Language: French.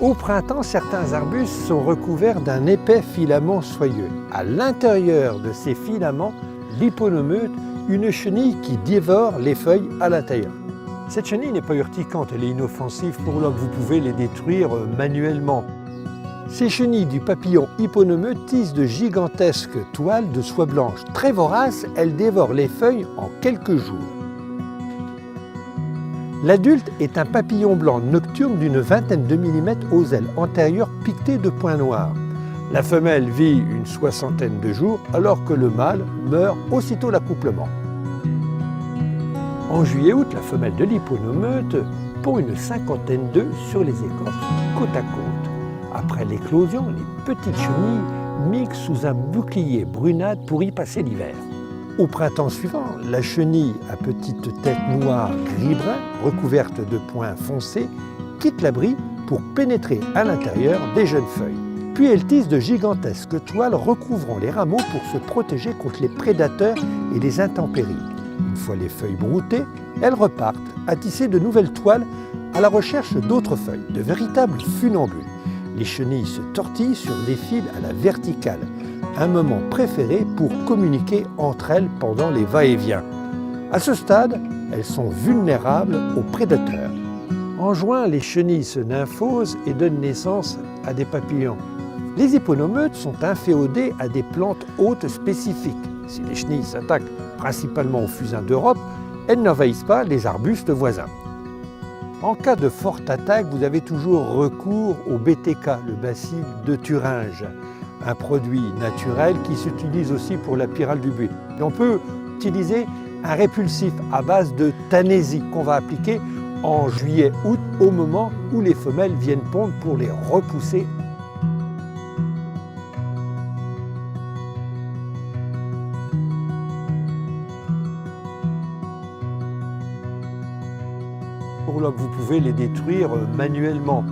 Au printemps, certains arbustes sont recouverts d'un épais filament soyeux. À l'intérieur de ces filaments, l'hyponomeute, une chenille qui dévore les feuilles à l'intérieur. Cette chenille n'est pas urticante, elle est inoffensive pour l'homme, vous pouvez les détruire manuellement. Ces chenilles du papillon hyponomeute tissent de gigantesques toiles de soie blanche. Très voraces, elles dévorent les feuilles en quelques jours. L'adulte est un papillon blanc nocturne d'une vingtaine de millimètres aux ailes antérieures piquetées de points noirs. La femelle vit une soixantaine de jours alors que le mâle meurt aussitôt l'accouplement. En juillet-août, la femelle de l'hyponomeute pond une cinquantaine d'œufs sur les écorces, côte à côte. Après l'éclosion, les petites chenilles migrent sous un bouclier brunâtre pour y passer l'hiver. Au printemps suivant, la chenille à petite tête noire gris-brun, recouverte de points foncés, quitte l'abri pour pénétrer à l'intérieur des jeunes feuilles. Puis elle tisse de gigantesques toiles recouvrant les rameaux pour se protéger contre les prédateurs et les intempéries. Une fois les feuilles broutées, elles repartent à tisser de nouvelles toiles à la recherche d'autres feuilles, de véritables funambules. Les chenilles se tortillent sur des fils à la verticale, un moment préféré pour communiquer entre elles pendant les va-et-vient. À ce stade, elles sont vulnérables aux prédateurs. En juin, les chenilles se nymphosent et donnent naissance à des papillons. Les hyponomeutes sont inféodés à des plantes hôtes spécifiques. Si les chenilles s'attaquent principalement aux fusains d'Europe, elles n'envahissent pas les arbustes voisins. En cas de forte attaque, vous avez toujours recours au BTK, le bacille de Thuringe, un produit naturel qui s'utilise aussi pour la pyrale du buis. Et on peut utiliser un répulsif à base de Tanésie qu'on va appliquer en juillet-août au moment où les femelles viennent pondre pour les repousser. Pour l'homme, vous pouvez les détruire manuellement.